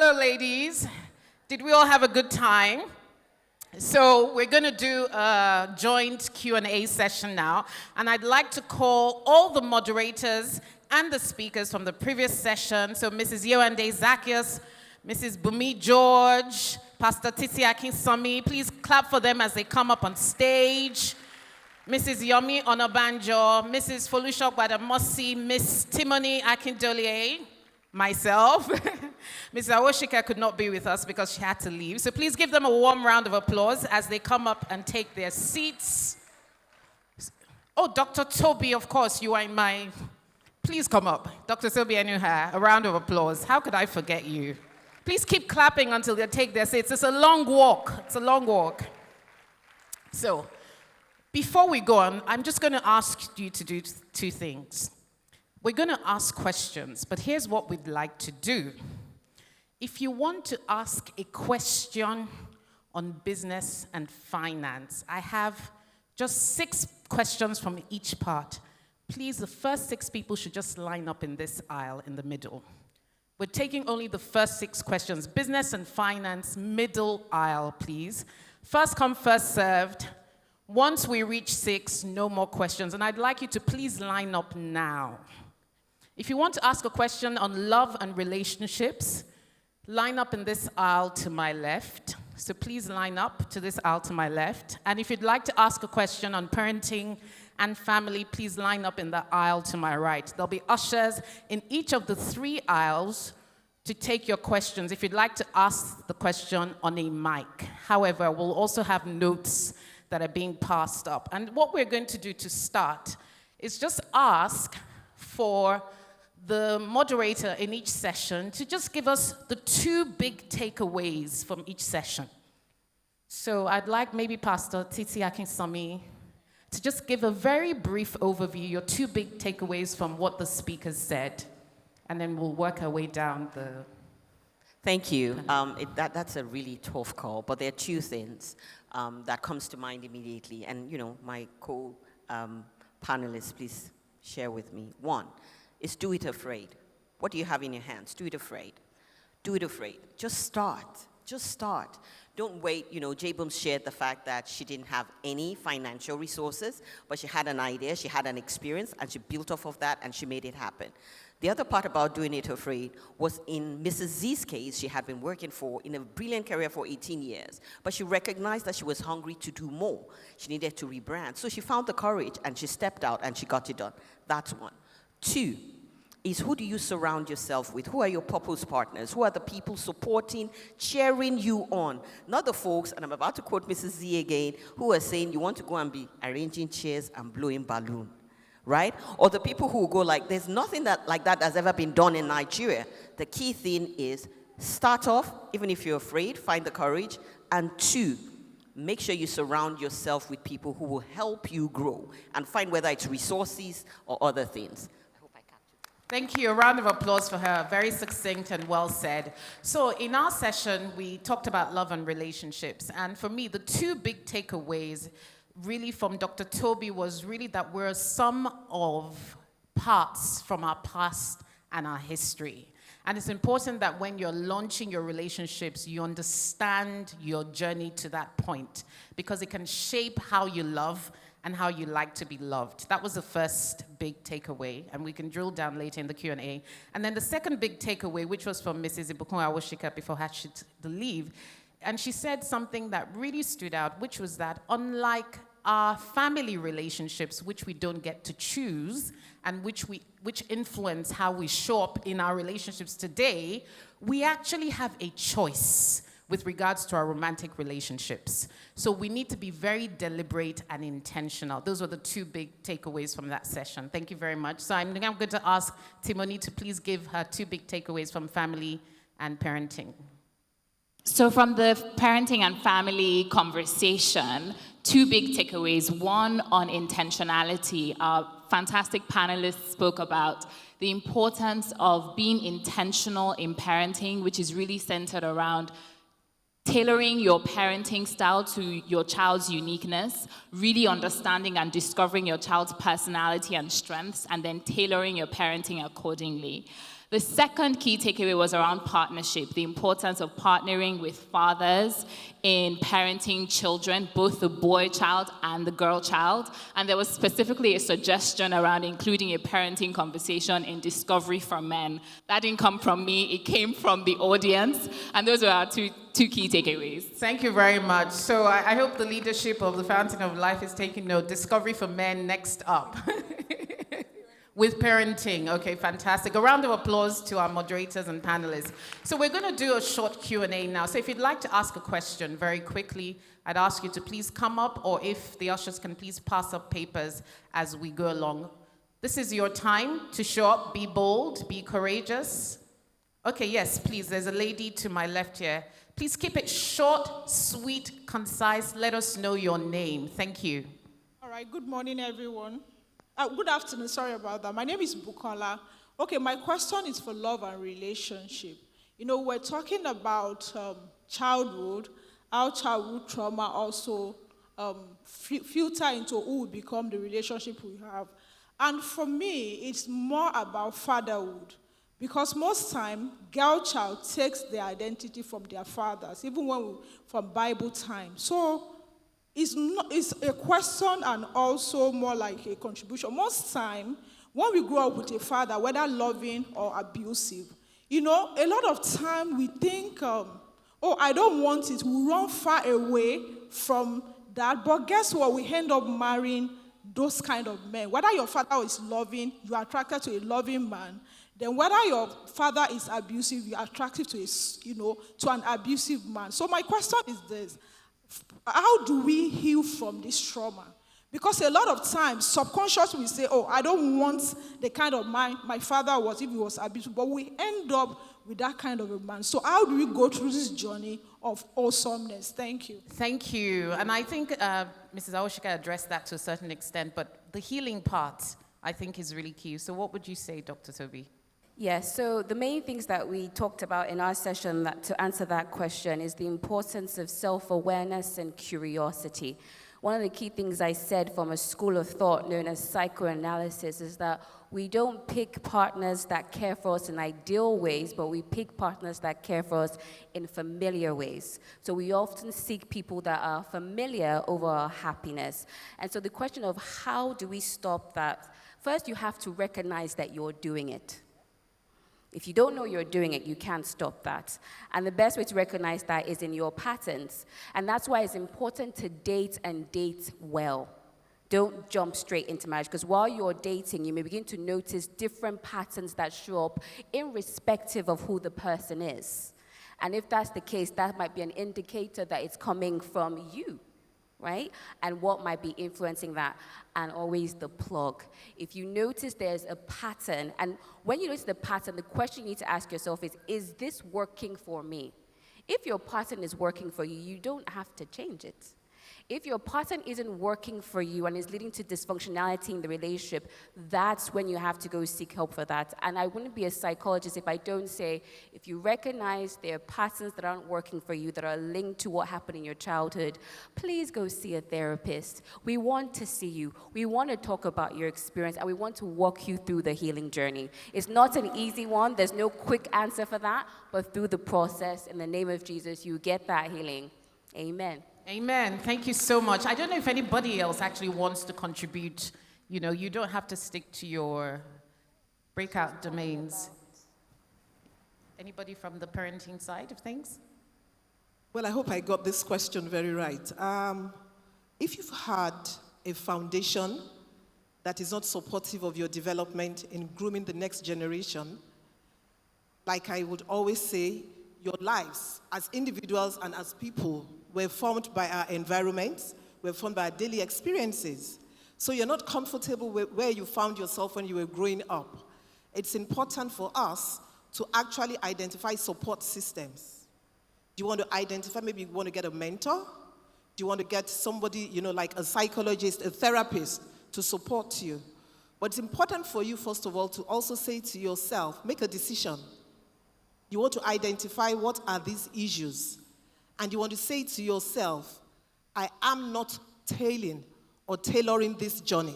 Hello, ladies. Did we all have a good time? So we're going to do a joint Q&A session now, and I'd like to call all the moderators and the speakers from the previous session. So Mrs. Yewande Zacchaeus, Mrs. Bumi George, Pastor Titi Akinsomi, please clap for them as they come up on stage. Mrs. Yomi Onabanjo, Mrs. Folúṣọ́ Gbadamosi, Miss Timoni Akindole, myself. Mrs. Awoshika could not be with us because she had to leave. So please give them a warm round of applause as they come up and take their seats. Oh, Dr. Toby, of course, you are in my... Please come up. Dr. Toby Enuha, a round of applause. How could I forget you? Please keep clapping until they take their seats. It's a long walk. It's a long walk. So, before we go on, I'm just going to ask you to do two things. We're going to ask questions, but here's what we'd like to do. If you want to ask a question on business and finance, I have just 6 questions from each part. Please, the first 6 people should just line up in this aisle in the middle. We're taking only the first 6 questions. Business and finance, middle aisle, please. First come, first served. Once we reach 6, no more questions. And I'd like you to please line up now. If you want to ask a question on love and relationships, line up in this aisle to my left. So please line up to this aisle to my left. And if you'd like to ask a question on parenting and family, please line up in the aisle to my right. There'll be ushers in each of the 3 aisles to take your questions if you'd like to ask the question on a mic. However, we'll also have notes that are being passed up. And what we're going to do to start is just ask for the moderator in each session to just give us the 2 big takeaways from each session. So I'd like maybe Pastor Titi Akinsomi to just give a very brief overview, your 2 big takeaways from what the speakers said, and then we'll work our way down the... Thank you. That's a really tough call, but there are 2 things that comes to mind immediately, and my co-panelists, please share with me. 1 is do it afraid. What do you have in your hands? Do it afraid. Do it afraid. Just start. Just start. Don't wait. J-Boom shared the fact that she didn't have any financial resources, but she had an idea, she had an experience, and she built off of that, and she made it happen. The other part about doing it afraid was in Mrs. Z's case, she had been working in a brilliant career for 18 years, but she recognized that she was hungry to do more. She needed to rebrand. So she found the courage, and she stepped out, and she got it done. That's 1. 2 is who do you surround yourself with? Who are your purpose partners? Who are the people supporting, cheering you on? Not the folks, and I'm about to quote Mrs. Z again, who are saying you want to go and be arranging chairs and blowing balloon, right? Or the people who go like, there's nothing like that has ever been done in Nigeria. The key thing is start off, even if you're afraid, find the courage. And 2, make sure you surround yourself with people who will help you grow and find whether it's resources or other things. Thank you. A round of applause for her. Very succinct and well said. So in our session, we talked about love and relationships. And for me, the 2 big takeaways really from Dr. Toby was really that we're a sum of parts from our past and our history. And it's important that when you're launching your relationships, you understand your journey to that point, because it can shape how you love and how you like to be loved. That was the first big takeaway, and we can drill down later in the Q&A. And then the second big takeaway, which was from Mrs. Ibukun Awoshika before her to leave, and she said something that really stood out, which was that unlike our family relationships, which we don't get to choose, and which influence how we show up in our relationships today, we actually have a choice with regards to our romantic relationships. So we need to be very deliberate and intentional. Those were the 2 big takeaways from that session. Thank you very much. So I'm going to ask Timoni to please give her 2 big takeaways from family and parenting. So from the parenting and family conversation, 2 big takeaways. 1 on intentionality. Our fantastic panelists spoke about the importance of being intentional in parenting, which is really centered around tailoring your parenting style to your child's uniqueness, really understanding and discovering your child's personality and strengths, and then tailoring your parenting accordingly. The second key takeaway was around partnership, the importance of partnering with fathers in parenting children, both the boy child and the girl child. And there was specifically a suggestion around including a parenting conversation in Discovery for Men. That didn't come from me, it came from the audience. And those were our two key takeaways. Thank you very much. So I hope the leadership of the Fountain of Life is taking note. Discovery for Men next up. With parenting. Okay, fantastic. A round of applause to our moderators and panelists. So we're going to do a short Q&A now. So if you'd like to ask a question very quickly, I'd ask you to please come up, or if the ushers can please pass up papers as we go along. This is your time to show up, be bold, be courageous. Okay, yes, please. There's a lady to my left here. Please keep it short, sweet, concise. Let us know your name. Thank you. All right, good morning, everyone. Good afternoon, sorry about that. My name is Bukola. Okay, my question is for love and relationship. You know, we're talking about childhood, how childhood trauma also filter into who we become, the relationship we have. And for me, it's more about fatherhood. Because most time, girl child takes their identity from their fathers, even from Bible time. So it's a question and also more like a contribution. Most time, when we grow up with a father, whether loving or abusive, you know, a lot of time we think, oh, I don't want it. We run far away from that. But guess what? We end up marrying those kind of men. Whether your father is loving, you are attracted to a loving man. Then whether your father is abusive, you are attracted to to an abusive man. So my question is this. How do we heal from this trauma? Because a lot of times, subconsciously we say, oh, I don't want the kind of man my father was if he was abusive, but we end up with that kind of a man. So how do we go through this journey of awesomeness? Thank you. Thank you. And I think Mrs. Aoshika addressed that to a certain extent, but the healing part, I think, is really key. So what would you say, Dr. Toby? Yes, so the main things that we talked about in our session to answer that question is the importance of self-awareness and curiosity. One of the key things I said from a school of thought known as psychoanalysis is that we don't pick partners that care for us in ideal ways, but we pick partners that care for us in familiar ways. So we often seek people that are familiar over our happiness. And so the question of how do we stop that? First, you have to recognize that you're doing it. If you don't know you're doing it, you can't stop that. And the best way to recognize that is in your patterns. And that's why it's important to date and date well. Don't jump straight into marriage, because while you're dating, you may begin to notice different patterns that show up irrespective of who the person is. And if that's the case, that might be an indicator that it's coming from you, right? And what might be influencing that, and always the plug. If you notice there's a pattern, and when you notice the pattern, the question you need to ask yourself is this working for me? If your pattern is working for you, you don't have to change it. If your pattern isn't working for you and is leading to dysfunctionality in the relationship, that's when you have to go seek help for that. And I wouldn't be a psychologist if I don't say, if you recognize there are patterns that aren't working for you, that are linked to what happened in your childhood, please go see a therapist. We want to see you. We want to talk about your experience, and we want to walk you through the healing journey. It's not an easy one. There's no quick answer for that, but through the process, in the name of Jesus, you get that healing. Amen. Amen. Thank you so much. I don't know if anybody else actually wants to contribute. You know, you don't have to stick to your breakout domains. Anybody from the parenting side of things? Well, I hope I got this question very right. If you've had a foundation that is not supportive of your development in grooming the next generation, like I would always say, your lives as individuals and as people were formed by our environments, were formed by our daily experiences. So you're not comfortable with where you found yourself when you were growing up. It's important for us to actually identify support systems. Do you want to identify, maybe you want to get a mentor? Do you want to get somebody, like a psychologist, a therapist to support you? But it's important for you, first of all, to also say to yourself, make a decision. You want to identify what are these issues. And you want to say to yourself, I am not tailoring this journey.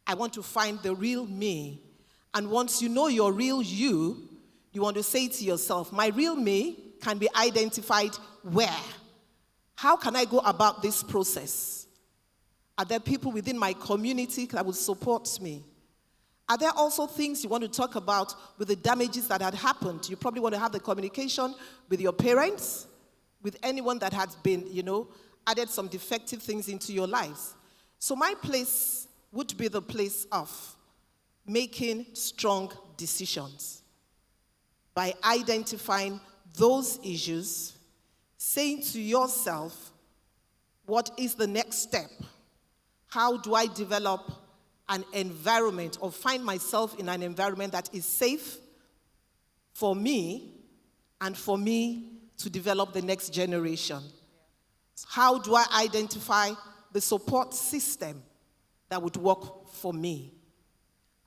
I want to find the real me. And once you know your real you, you want to say to yourself, my real me can be identified where? How can I go about this process? Are there people within my community that will support me? Are there also things you want to talk about with the damages that had happened? You probably want to have the communication with your parents, with anyone that has been, added some defective things into your lives. So my place would be the place of making strong decisions by identifying those issues, saying to yourself, what is the next step? How do I develop an environment or find myself in an environment that is safe for me and for me to develop the next generation? How do I identify the support system that would work for me?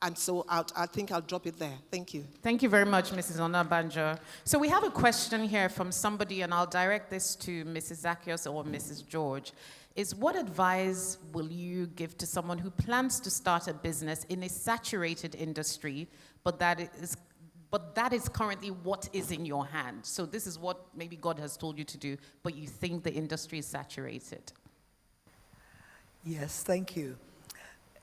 And so I think I'll drop it there. Thank you. Thank you very much, Mrs. Onabanjo. So we have a question here from somebody, and I'll direct this to Mrs. Zacchaeus or Mrs. George. Is what advice will you give to someone who plans to start a business in a saturated industry, but that is currently what is in your hand? So this is what maybe God has told you to do, but you think the industry is saturated. Yes, thank you.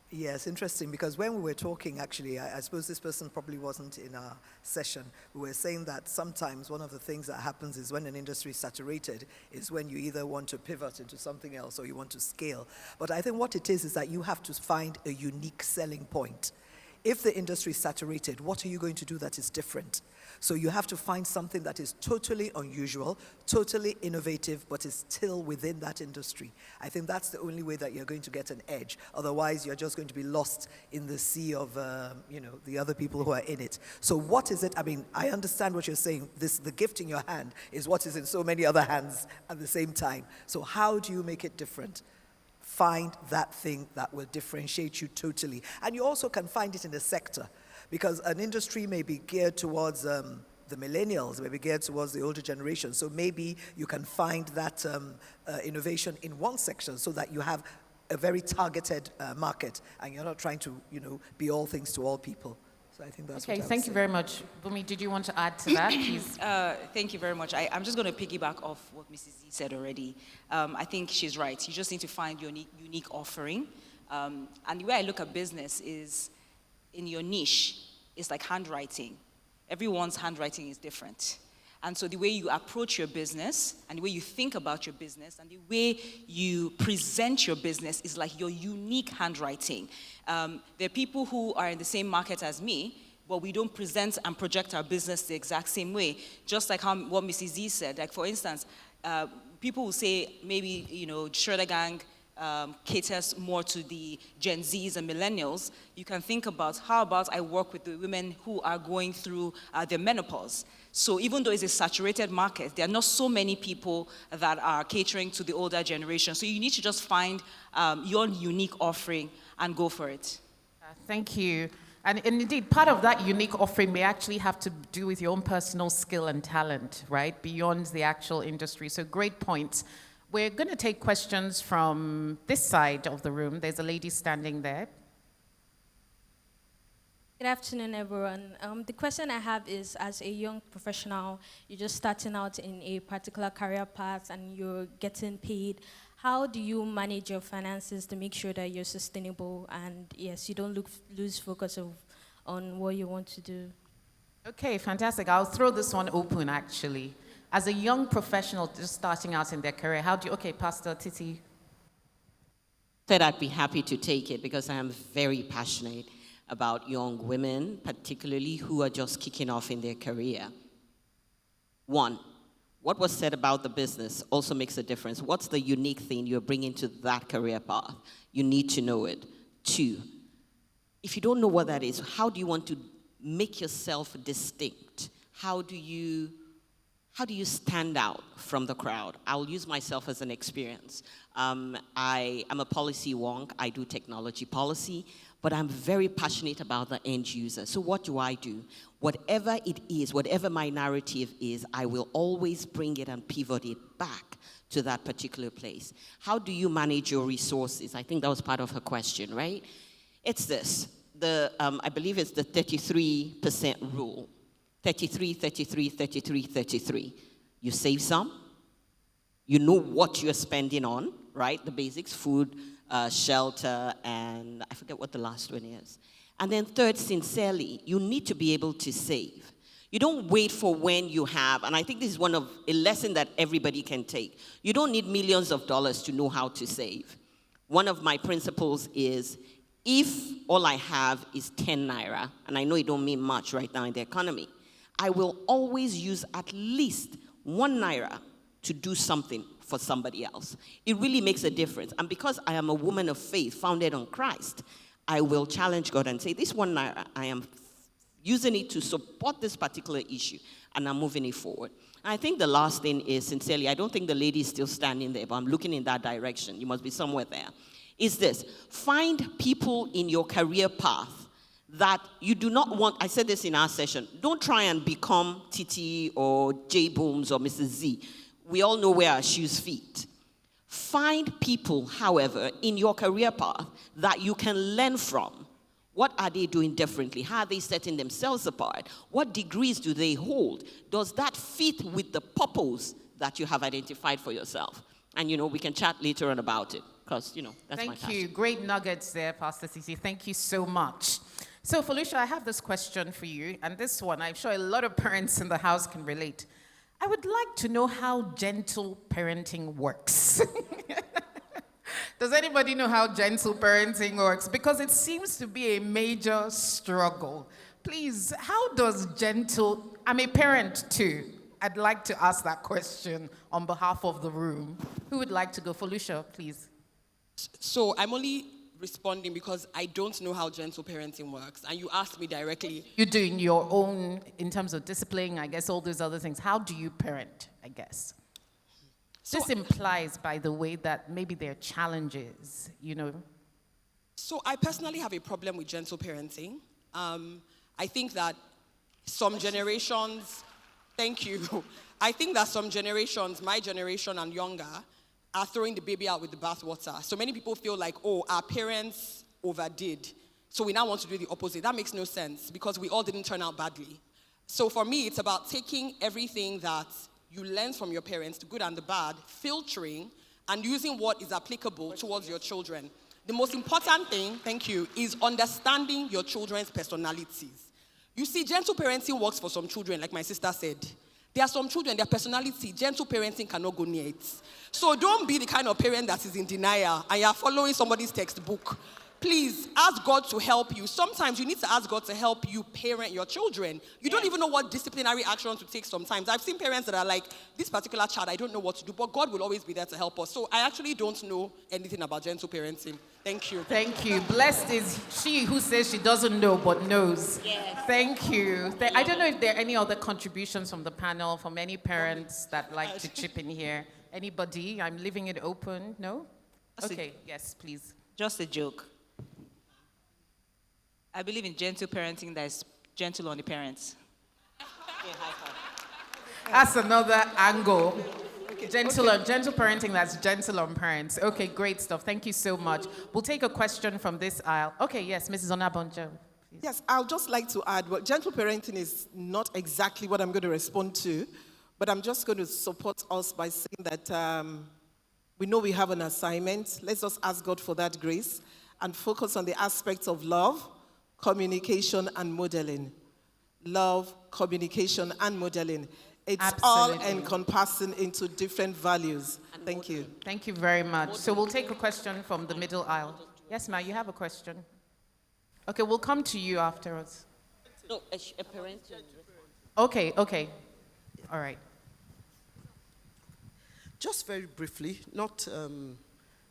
Yes, interesting, because when we were talking, actually, I suppose this person probably wasn't in our session. We were saying that sometimes one of the things that happens is when an industry is saturated is when you either want to pivot into something else or you want to scale. But I think what it is that you have to find a unique selling point. If the industry is saturated, what are you going to do that is different? So you have to find something that is totally unusual, totally innovative, but is still within that industry. I think that's the only way that you're going to get an edge. Otherwise, you're just going to be lost in the sea of, the other people who are in it. So what is it? I mean, I understand what you're saying. The gift in your hand is what is in so many other hands at the same time. So how do you make it different? Find that thing that will differentiate you totally. And you also can find it in the sector, because an industry may be geared towards the millennials, may be geared towards the older generation. So maybe you can find that innovation in one section so that you have a very targeted market and you're not trying to, be all things to all people. So I think that's okay, thank you very much. Bumi, did you want to add to that, please? Thank you very much. I'm just going to piggyback off what Mrs. Z said already. I think she's right. You just need to find your unique offering. And the way I look at business is, in your niche, it's like handwriting. Everyone's handwriting is different. And so the way you approach your business and the way you think about your business and the way you present your business is like your unique handwriting. There are people who are in the same market as me, but we don't present and project our business the exact same way. Just like what Mrs. Z said. Like, for instance, people will say maybe, Schroeder Gang caters more to the Gen Zs and millennials. You can think about, how about I work with the women who are going through their menopause? So even though it's a saturated market, there are not so many people that are catering to the older generation. So you need to just find your unique offering and go for it. Thank you. And indeed, part of that unique offering may actually have to do with your own personal skill and talent, right? Beyond the actual industry. So great point. We're going to take questions from this side of the room. There's a lady standing there. Good afternoon, everyone. The question I have is, as a young professional, you're just starting out in a particular career path and you're getting paid. How do you manage your finances to make sure that you're sustainable and, yes, you don't lose focus on what you want to do? Okay, fantastic. I'll throw this one open, actually. As a young professional just starting out in their career, okay, Pastor Titi. Said I'd be happy to take it because I am very passionate about young women, particularly who are just kicking off in their career. One, what was said about the business also makes a difference. What's the unique thing you're bringing to that career path? You need to know it. Two, if you don't know what that is, how do you want to make yourself distinct? How do you stand out from the crowd? I'll use myself as an experience. I am a policy wonk. I do technology policy, but I'm very passionate about the end user. So what do? Whatever it is, whatever my narrative is, I will always bring it and pivot it back to that particular place. How do you manage your resources? I think that was part of her question, right? It's this. I believe it's the 33% rule. 33, 33, 33, 33. You save some. You know what you're spending on, right? The basics, food, shelter, and I forget what the last one is. And then third, sincerely, you need to be able to save. You don't wait for when you have, and I think this is a lesson that everybody can take. You don't need millions of dollars to know how to save. One of my principles is, if all I have is 10 naira, and I know it don't mean much right now in the economy, I will always use at least 1 naira to do something for somebody else. It really makes a difference. And because I am a woman of faith founded on Christ, I will challenge God and say, this 1 naira, I am using it to support this particular issue, and I'm moving it forward. And I think the last thing is, sincerely, I don't think the lady is still standing there, but I'm looking in that direction. You must be somewhere there. Is this: find people in your career path that you do not want. I said this in our session. Don't try and become Titi or J Booms or Mrs. Z. We all know where our shoes fit. Find people, however, in your career path that you can learn from. What are they doing differently? How are they setting themselves apart? What degrees do they hold? Does that fit with the purpose that you have identified for yourself? And, we can chat later on about it, because, that's my passion. Thank you. Great nuggets there, Pastor Sisi. Thank you so much. So, Felicia, I have this question for you, and this one, I'm sure a lot of parents in the house can relate. I would like to know how gentle parenting works. Does anybody know how gentle parenting works? Because it seems to be a major struggle. Please, how does I'm a parent too. I'd like to ask that question on behalf of the room. Who would like to go? Felicia, please. So I'm only responding because I don't know how gentle parenting works, and you asked me directly. You're doing your own, in terms of discipline, I guess, all those other things. How do you parent, I guess? So this implies, by the way, that maybe there are challenges, So I personally have a problem with gentle parenting. I think that some generations, thank you. I think that some generations, my generation and younger, are throwing the baby out with the bathwater. So many people feel like, our parents overdid, so we now want to do the opposite. That makes no sense, because we all didn't turn out badly. So for me, it's about taking everything that you learn from your parents, the good and the bad, filtering, and using what is applicable towards your children. The most important thing, thank you, is understanding your children's personalities. You see, gentle parenting works for some children, like my sister said. There are some children, their personality, gentle parenting cannot go near it. So don't be the kind of parent that is in denial and you're following somebody's textbook. Please, ask God to help you. Sometimes you need to ask God to help you parent your children. You don't even know what disciplinary action to take sometimes. I've seen parents that are like, this particular child, I don't know what to do, but God will always be there to help us. So I actually don't know anything about gentle parenting. Thank you. Thank you. Blessed is she who says she doesn't know but knows. Yes. Thank you. I don't know if there are any other contributions from the panel, from any parents that like to chip in here. Anybody? I'm leaving it open. No? Okay, yes, please. Just a joke. I believe in gentle parenting that is gentle on the parents. That's another angle. Gentle parenting that's gentle on parents. Okay, great stuff. Thank you so much. We'll take a question from this aisle. Okay, yes, Mrs. Onabonjo. Please. Yes, I'll just like to add, gentle parenting is not exactly what I'm going to respond to, but I'm just going to support us by saying that we know we have an assignment. Let's just ask God for that grace and focus on the aspects of love, communication, and modeling. Love, communication, and modeling. It's Absolutely. all encompassing into different values. Thank you. Thank you very much. So we'll take a question from the middle aisle. Yes, ma'am, you have a question. Okay, we'll come to you afterwards. No, a parent. Okay. All right. Just very briefly, not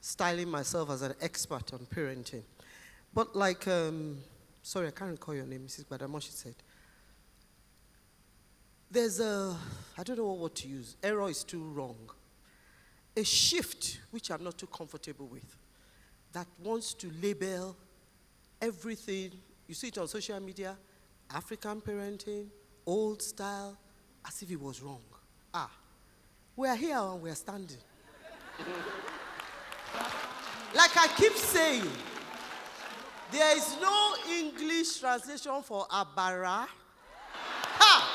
styling myself as an expert on parenting, but sorry, I can't recall your name, Mrs. Badamoshi said. There's I don't know what word to use. Error is too wrong. A shift, which I'm not too comfortable with, that wants to label everything. You see it on social media, African parenting, old style, as if it was wrong. We are here and we are standing. Like I keep saying, There is no English translation for Abara. Ha!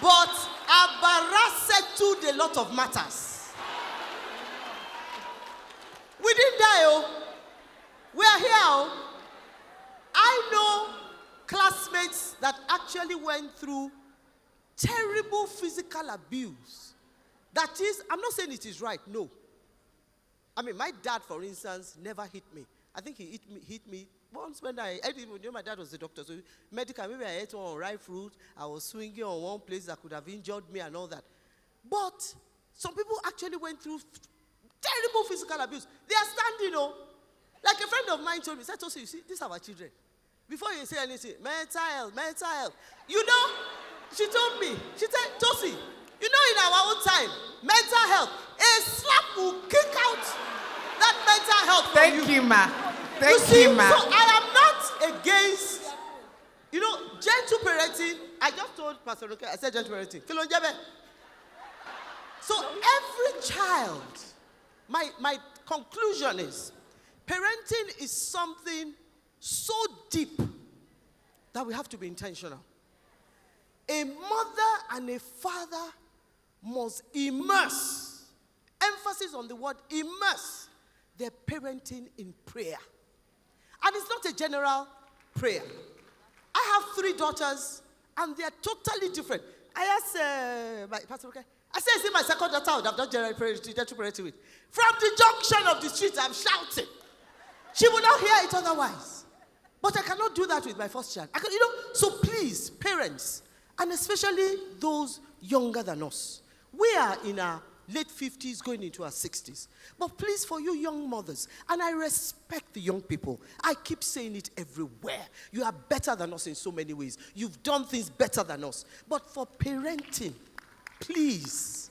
But Abara settled a lot of matters. We didn't die, oh. We are here, oh. I know classmates that actually went through terrible physical abuse. That is, I'm not saying it is right, no. I mean, my dad, for instance, never hit me. I think he hit me once when my dad was a doctor, so medical, maybe I ate one ripe fruit, I was swinging on one place that could have injured me and all that. But some people actually went through terrible physical abuse. They are standing, oh. Like a friend of mine told me, said, Tosi, you see, these are our children. Before you say anything, mental health. You know, she told me, she said, Tosi, you know in our own time, mental health, a slap will kick out that mental health from you. Thank you, ma. You Thank see, you, ma. so I am not against, you know, gentle parenting. I just told Pastor Toby, I said gentle parenting. So every child, my conclusion is, parenting is something so deep that we have to be intentional. A mother and a father must immerse, emphasis on the word immerse, their parenting in prayer. And it's not a general prayer. I have 3 daughters, and they are totally different. I asked my pastor, okay, I said, is it my second daughter I would have done gentle parenting with? From the junction of the street, I'm shouting. She will not hear it otherwise. But I cannot do that with my first child. So please, parents, and especially those younger than us, we are in our late 50s going into our 60s. But please, for you young mothers, and I respect the young people, I keep saying it everywhere. You are better than us in so many ways. You've done things better than us. But for parenting, please,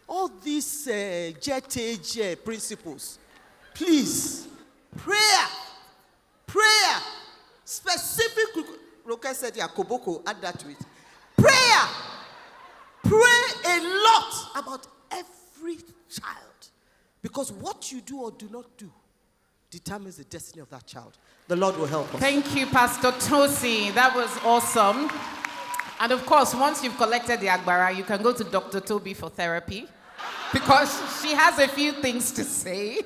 all these jet age principles, please, prayer, specific, Roka said, Koboko, add that to it. Prayer, pray a lot about every child. Because what you do or do not do determines the destiny of that child. The Lord will help us. Thank you, Pastor Toby. That was awesome. And of course, once you've collected the Agbara, you can go to Dr. Toby for therapy. Because she has a few things to say.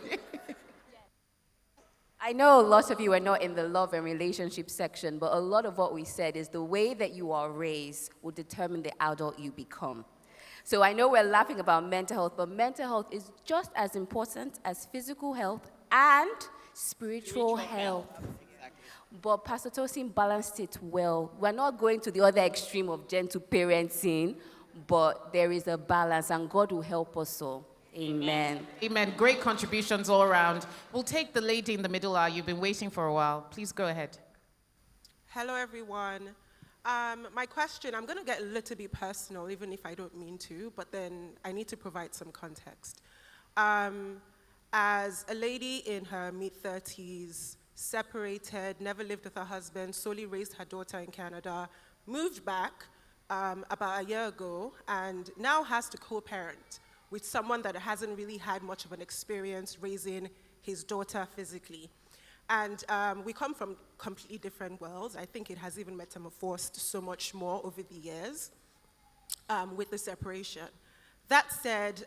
I know a lot of you are not in the love and relationship section, but a lot of what we said is the way that you are raised will determine the adult you become. So I know we're laughing about mental health, but mental health is just as important as physical health and spiritual health. But Pastor Tosin balanced it well. We're not going to the other extreme of gentle parenting, but there is a balance, and God will help us all. Amen. Amen. Great contributions all around. We'll take the lady in the middle. You've been waiting for a while. Please go ahead. Hello, everyone. My question, I'm going to get a little bit personal, even if I don't mean to, but then I need to provide some context. As a lady in her mid-30s, separated, never lived with her husband, solely raised her daughter in Canada, moved back about a year ago, and now has to co-parent with someone that hasn't really had much of an experience raising his daughter physically. And we come from completely different worlds. I think it has even metamorphosed so much more over the years with the separation. That said,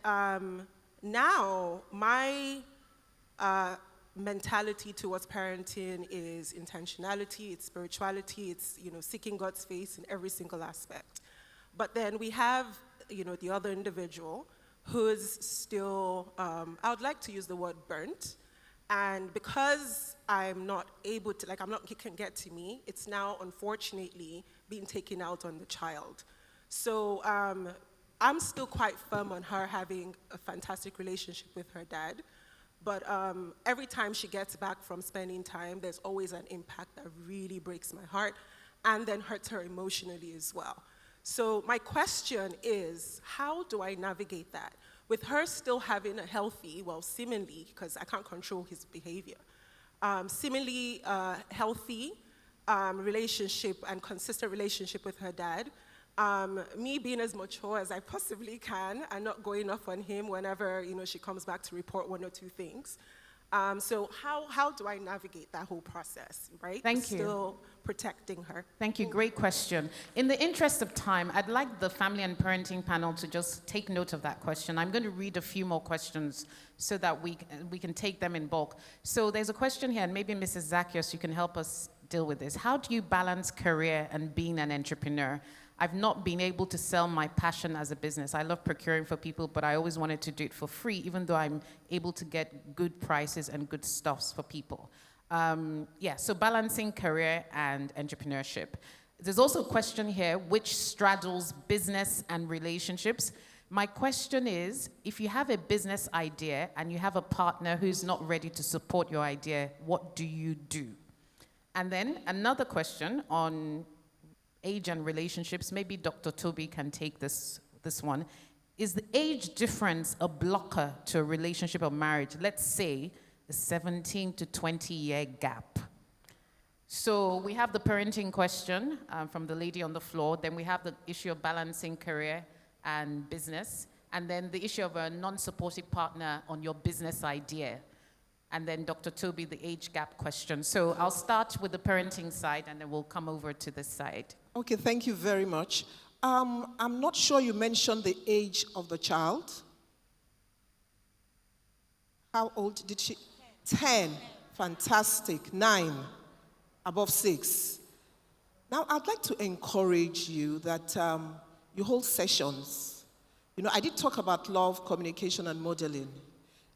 now my mentality towards parenting is intentionality, it's spirituality, it's seeking God's face in every single aspect. But then we have the other individual who's still, I would like to use the word burnt. And because I'm not able to, it can get to me, it's now unfortunately being taken out on the child. So I'm still quite firm on her having a fantastic relationship with her dad. But every time she gets back from spending time, there's always an impact that really breaks my heart and then hurts her emotionally as well. So my question is, how do I navigate that? With her still having a healthy, well, seemingly, because I can't control his behavior, seemingly healthy relationship and consistent relationship with her dad, me being as mature as I possibly can and not going off on him whenever she comes back to report one or two things, So how do I navigate that whole process, right? Thank you. Still protecting her. Thank you. Great question. In the interest of time, I'd like the family and parenting panel to just take note of that question. I'm going to read a few more questions so that we can take them in bulk. So there's a question here, and maybe Mrs. Zacchaeus, you can help us deal with this. How do you balance career and being an entrepreneur? I've not been able to sell my passion as a business. I love procuring for people, but I always wanted to do it for free, even though I'm able to get good prices and good stuffs for people. So balancing career and entrepreneurship. There's also a question here, which straddles business and relationships. My question is, if you have a business idea and you have a partner who's not ready to support your idea, what do you do? And then another question on age and relationships, maybe Dr. Toby can take this one. Is the age difference a blocker to a relationship or marriage? Let's say a 17 to 20 year gap. So we have the parenting question from the lady on the floor. Then we have the issue of balancing career and business. And then the issue of a non-supportive partner on your business idea. And then Dr. Toby, the age gap question. So I'll start with the parenting side, and then we'll come over to this side. Okay, thank you very much. I'm not sure you mentioned the age of the child. How old did she? 10. Fantastic. 9. Above 6. Now, I'd like to encourage you that you hold sessions. You know, I did talk about love, communication, and modeling.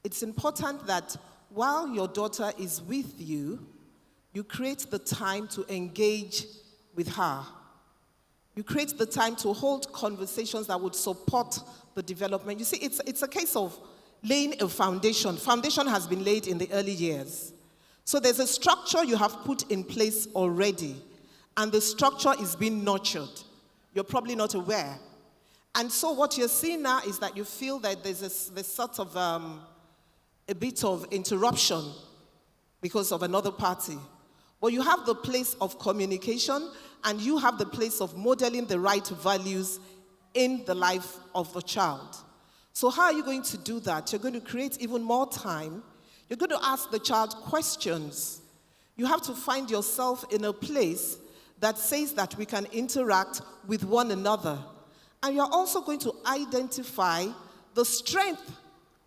It's important that while your daughter is with you, you create the time to engage with her. You create the time to hold conversations that would support the development. You see, it's a case of laying a foundation. Foundation has been laid in the early years. So there's a structure you have put in place already, and the structure is being nurtured. You're probably not aware. And so what you're seeing now is that you feel that there's sort of a bit of interruption because of another party. But you have the place of communication, and you have the place of modeling the right values in the life of the child. So how are you going to do that? You're going to create even more time. You're going to ask the child questions. You have to find yourself in a place that says that we can interact with one another. And you're also going to identify the strength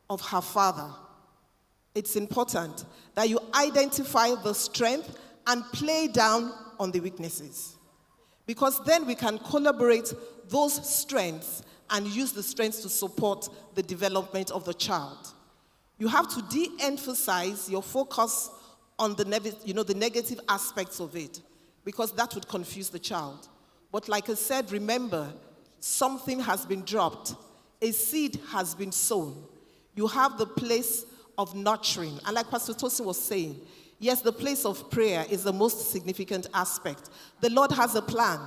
of her father. It's important that you identify the strength and play down on the weaknesses. Because then we can collaborate those strengths and use the strengths to support the development of the child. You have to de-emphasize your focus on the negative aspects of it, because that would confuse the child. But like I said, remember, something has been dropped. A seed has been sown. You have the place of nurturing. And like Pastor Toby was saying, yes, the place of prayer is the most significant aspect. The Lord has a plan.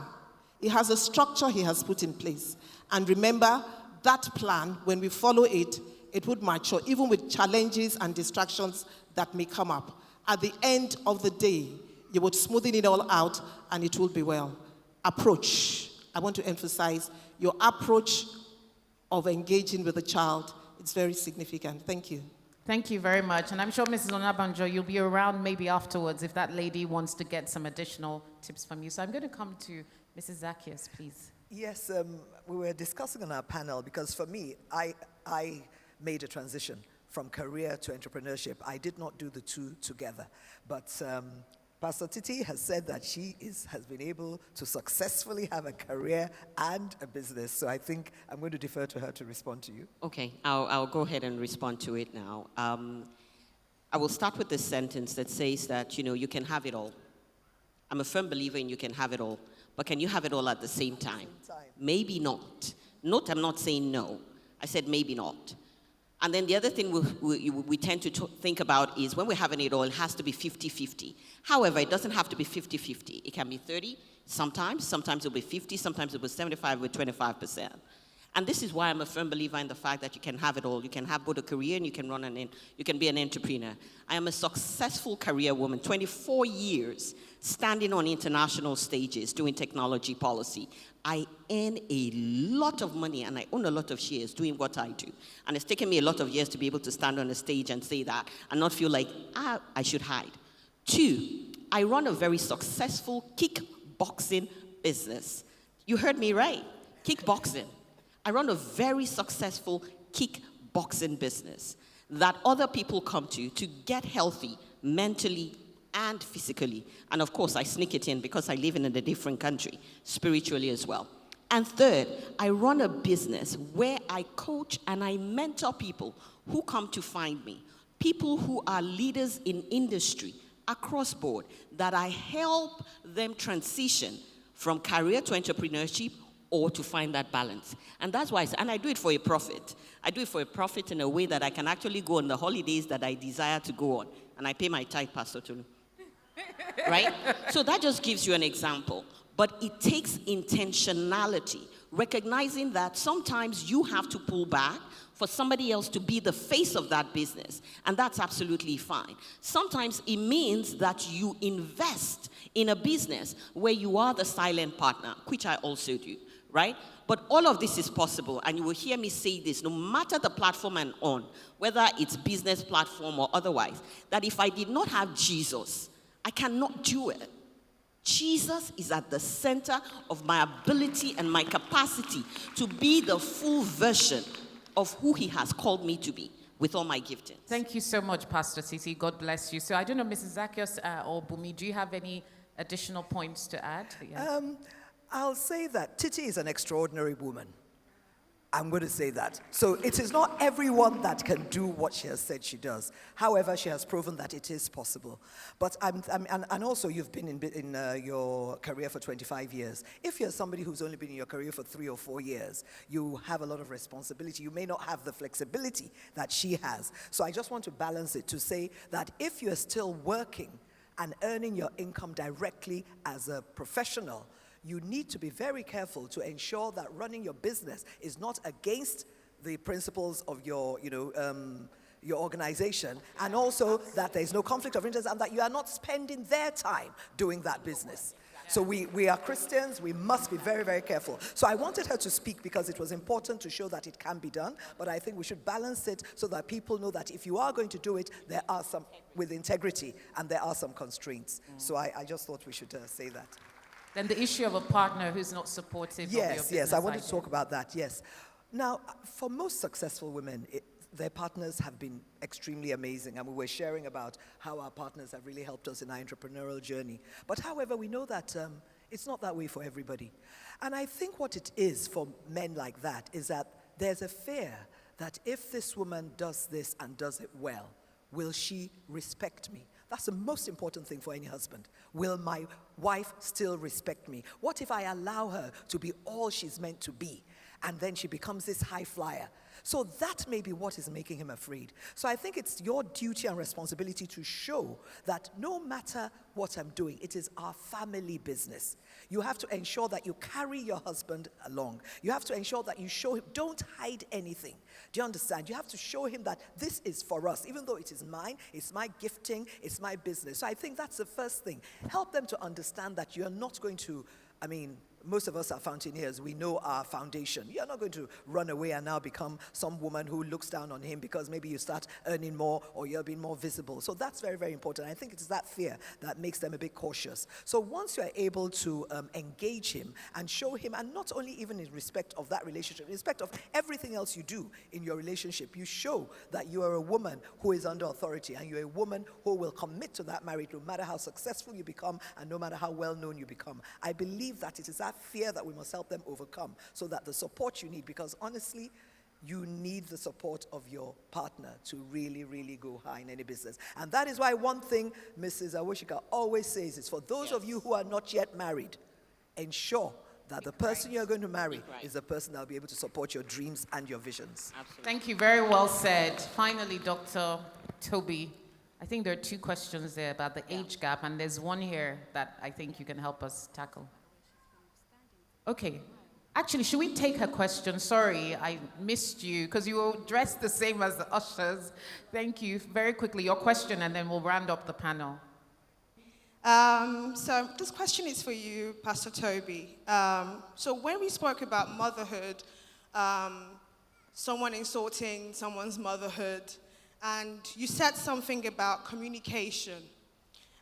He has a structure he has put in place. And remember, that plan, when we follow it, it would mature, even with challenges and distractions that may come up. At the end of the day, you would smoothen it all out, and it will be well. Approach. I want to emphasize your approach of engaging with the child. It's very significant. Thank you. Thank you very much. And I'm sure, Mrs. Onabanjo, you'll be around maybe afterwards if that lady wants to get some additional tips from you. So I'm going to come to Mrs. Zacchaeus, please. Yes, we were discussing on our panel, because for me, I made a transition from career to entrepreneurship. I did not do the two together. But Pastor Titi has said that she has been able to successfully have a career and a business. So I think I'm going to defer to her to respond to you. Okay, I'll go ahead and respond to it now. I will start with this sentence that says that, you can have it all. I'm a firm believer in you can have it all. But can you have it all at the same time? Maybe not. I'm not saying no. I said maybe not. And then the other thing we tend to think about is when we're having it all, it has to be 50-50. However, it doesn't have to be 50-50. It can be 30 sometimes it'll be 50, sometimes it'll be 75 with 25%. And this is why I'm a firm believer in the fact that you can have it all. You can have both a career and you can you can be an entrepreneur. I am a successful career woman, 24 years standing on international stages doing technology policy. I earn a lot of money and I own a lot of shares doing what I do. And it's taken me a lot of years to be able to stand on a stage and say that and not feel like, I should hide. 2, I run a very successful kickboxing business. You heard me right, kickboxing. I run a very successful kickboxing business that other people come to get healthy mentally and physically. And of course, I sneak it in because I live in a different country, spiritually as well. And 3rd, I run a business where I coach and I mentor people who come to find me, people who are leaders in industry across board, that I help them transition from career to entrepreneurship or to find that balance. And that's why, and I do it for a profit. I do it for a profit in a way that I can actually go on the holidays that I desire to go on. And I pay my tithe, Pastor Toby. Right? So that just gives you an example. But it takes intentionality, recognizing that sometimes you have to pull back for somebody else to be the face of that business. And that's absolutely fine. Sometimes it means that you invest in a business where you are the silent partner, which I also do. Right? But all of this is possible, and you will hear me say this, no matter the platform I'm on, whether it's business platform or otherwise, that if I did not have Jesus, I cannot do it. Jesus is at the center of my ability and my capacity to be the full version of who he has called me to be with all my giftings. Thank you so much, Pastor Sisi. God bless you. So I don't know, Mrs. Zacchaeus or Bumi, do you have any additional points to add? Yeah. I'll say that Titi is an extraordinary woman. I'm going to say that. So it is not everyone that can do what she has said she does. However, she has proven that it is possible. But and also you've been in your career for 25 years. If you're somebody who's only been in your career for 3 or 4 years, you have a lot of responsibility. You may not have the flexibility that she has. So I just want to balance it to say that if you're still working and earning your income directly as a professional, you need to be very careful to ensure that running your business is not against the principles of your organization, and also that there's no conflict of interest and that you are not spending their time doing that business. So we are Christians, we must be very, very careful. So I wanted her to speak because it was important to show that it can be done, but I think we should balance it so that people know that if you are going to do it, there are some, with integrity, and there are some constraints. So I just thought we should say that. Then the issue of a partner who's not supportive of your business. Yes, I wanted to talk about that, yes. Now, for most successful women, their partners have been extremely amazing, and we were sharing about how our partners have really helped us in our entrepreneurial journey. But however, we know that it's not that way for everybody. And I think what it is for men like that is that there's a fear that if this woman does this and does it well, will she respect me? That's the most important thing for any husband. Will my wife still respect me? What if I allow her to be all she's meant to be, and then she becomes this high flyer? So that may be what is making him afraid. So I think it's your duty and responsibility to show that no matter what I'm doing, it is our family business. You have to ensure that you carry your husband along. You have to ensure that you show him, don't hide anything. Do you understand? You have to show him that this is for us, even though it is mine, it's my gifting, it's my business. So I think that's the first thing. Help them to understand that you're not going to, most of us are fountaineers. We know our foundation. You're not going to run away and now become some woman who looks down on him because maybe you start earning more or you're being more visible. So that's very, very important. I think it's that fear that makes them a bit cautious. So once you're able to engage him and show him, and not only even in respect of that relationship, in respect of everything else you do in your relationship, you show that you are a woman who is under authority and you're a woman who will commit to that marriage no matter how successful you become and no matter how well known you become. I believe that it is that fear that we must help them overcome, so that the support you need, because honestly, you need the support of your partner to really, really go high in any business. And that is why one thing Mrs. Awoshika always says is, for those of you who are not yet married, ensure that the person you're going to marry is the person that will be able to support your dreams and your visions. Absolutely. Thank you, very well said. Finally, Dr. Toby, I think there are 2 questions there about the age gap, and there's one here that I think you can help us tackle. Okay. Actually, should we take her question? Sorry, I missed you because you were dressed the same as the ushers. Thank you. Very quickly, your question, and then we'll round up the panel. So this question is for you, Pastor Toby. So when we spoke about motherhood, someone insulting someone's motherhood, and you said something about communication.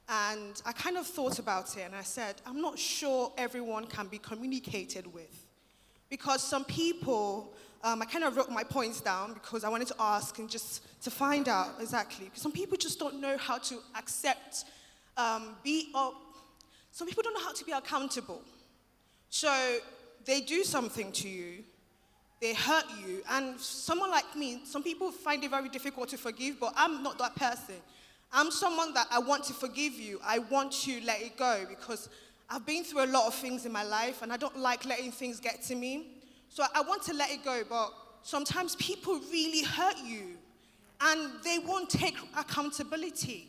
And I kind of thought about it, and I said, I'm not sure everyone can be communicated with. Because some people, I kind of wrote my points down because I wanted to ask and just to find out exactly. Because some people just don't know how to accept, some people don't know how to be accountable. So they do something to you, they hurt you, and someone like me, some people find it very difficult to forgive, but I'm not that person. I'm someone that I want to forgive you. I want to let it go because I've been through a lot of things in my life and I don't like letting things get to me. So I want to let it go, but sometimes people really hurt you and they won't take accountability.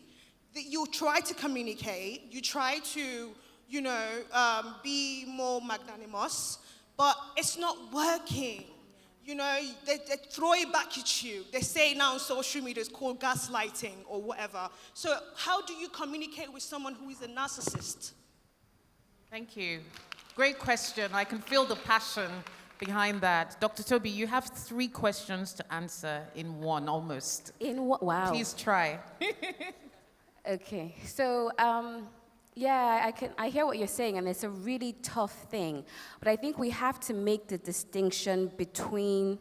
You try to communicate, you try to, be more magnanimous, but it's not working. They throw it back at you. They say now on social media it's called gaslighting or whatever. So how do you communicate with someone who is a narcissist? Thank you. Great question. I can feel the passion behind that. Dr. Toby, you have 3 questions to answer in one almost. In what? Wow. Please try. Okay, so I hear what you're saying, and it's a really tough thing. But I think we have to make the distinction between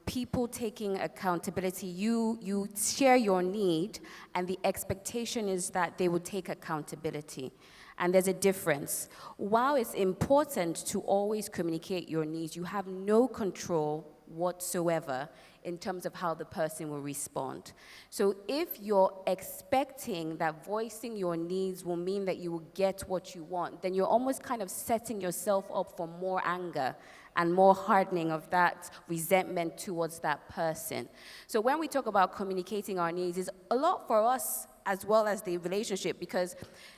people taking accountability. You share your need, and the expectation is that they will take accountability. And there's a difference. While it's important to always communicate your needs, you have no control whatsoever in terms of how the person will respond. So if you're expecting that voicing your needs will mean that you will get what you want, then you're almost kind of setting yourself up for more anger and more hardening of that resentment towards that person. So when we talk about communicating our needs, it's a lot for us as well as the relationship, because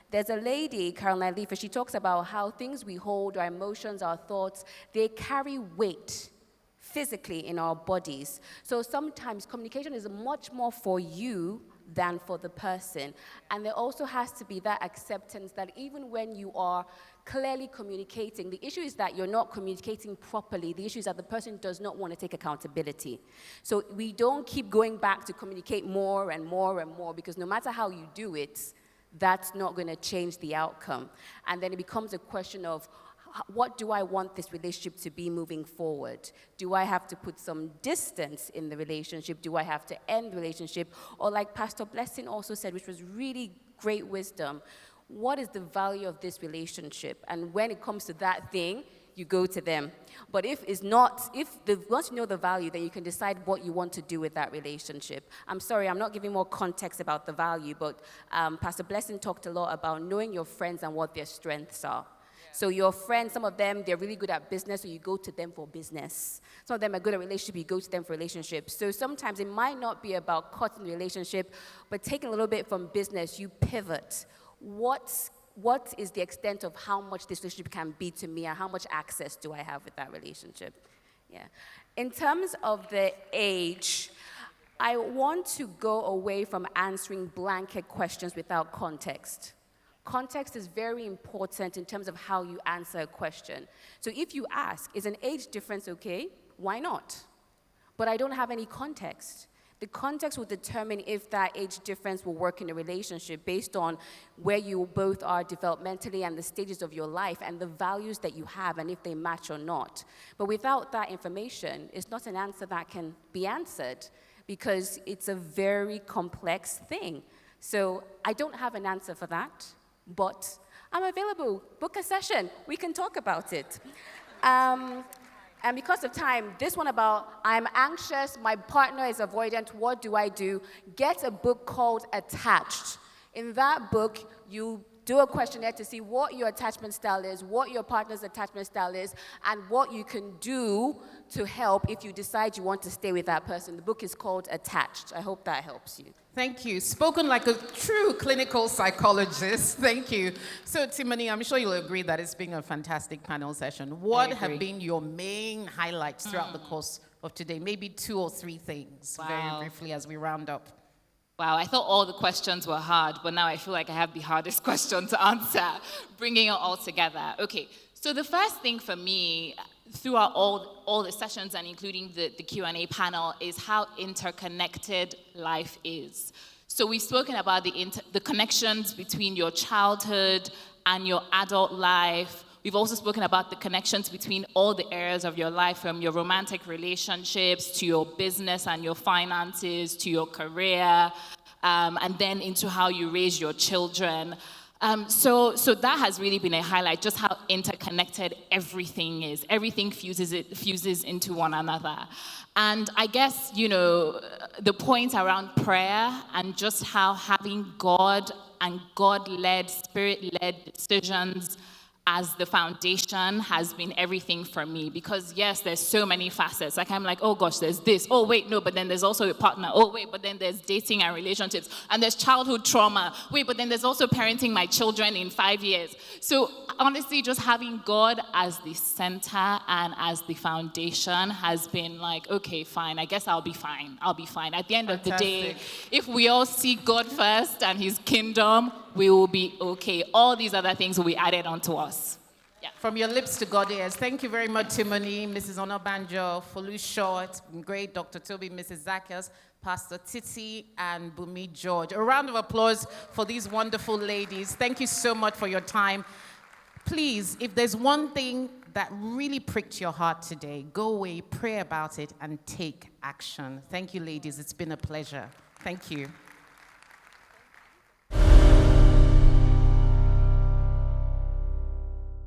there's a lady, Caroline Leafer, she talks about how things we hold, our emotions, our thoughts, they carry weight physically in our bodies. So sometimes communication is much more for you than for the person. And there also has to be that acceptance that even when you are clearly communicating, the issue is that you're not communicating properly. The issue is that the person does not want to take accountability. So we don't keep going back to communicate more and more and more, because no matter how you do it, that's not going to change the outcome. And then it becomes a question of, what do I want this relationship to be moving forward? Do I have to put some distance in the relationship? Do I have to end the relationship? Or like Pastor Blessing also said, which was really great wisdom, what is the value of this relationship? And when it comes to that thing, you go to them. But once you know the value, then you can decide what you want to do with that relationship. I'm sorry, I'm not giving more context about the value, but Pastor Blessing talked a lot about knowing your friends and what their strengths are. So your friends, some of them, they're really good at business, so you go to them for business. Some of them are good at relationship, you go to them for relationships. So sometimes it might not be about cutting the relationship, but taking a little bit from business, you pivot. What is the extent of how much this relationship can be to me, and how much access do I have with that relationship? Yeah. In terms of the age, I want to go away from answering blanket questions without context. Context is very important in terms of how you answer a question. So if you ask, is an age difference okay? Why not? But I don't have any context. The context will determine if that age difference will work in a relationship based on where you both are developmentally and the stages of your life and the values that you have and if they match or not. But without that information, it's not an answer that can be answered because it's a very complex thing. So I don't have an answer for that. But I'm available. Book a session. We can talk about it. And because of time, this one about I'm anxious, my partner is avoidant, what do I do? Get a book called Attached. In that book, you do a questionnaire to see what your attachment style is, what your partner's attachment style is, and what you can do to help if you decide you want to stay with that person. The book is called Attached. I hope that helps you. Thank you. Spoken like a true clinical psychologist. Thank you. So, Timony, I'm sure you'll agree that it's been a fantastic panel session. What have been your main highlights throughout the course of today? Maybe 2 or 3 things, very briefly, as we round up. Wow, I thought all the questions were hard, but now I feel like I have the hardest question to answer, bringing it all together. Okay, so the first thing for me, throughout all the sessions and including the Q&A panel, is how interconnected life is. So we've spoken about the connections between your childhood and your adult life. We've also spoken about the connections between all the areas of your life, from your romantic relationships to your business and your finances to your career, and then into how you raise your children. So that has really been a highlight, just how interconnected everything is. Everything fuses into one another. And I guess, the point around prayer and just how having God and God-led, Spirit-led decisions as the foundation has been everything for me. Because yes, there's so many facets. Like I'm like, oh gosh, there's this. Oh wait, no, but then there's also a partner. Oh wait, but then there's dating and relationships. And there's childhood trauma. Wait, but then there's also parenting my children in 5 years. So honestly, just having God as the center and as the foundation has been like, okay, fine. I guess I'll be fine. At the end of the day, if we all seek God first and his kingdom, we will be okay. All these other things will be added onto us. Yeah. From your lips to God's ears. Thank you very much, Timony, Mrs. Onabanjo, Folushaw. It's been great. Dr. Toby, Mrs. Zacchaeus, Pastor Titi, and Bumi George. A round of applause for these wonderful ladies. Thank you so much for your time. Please, if there's one thing that really pricked your heart today, go away, pray about it, and take action. Thank you, ladies. It's been a pleasure. Thank you.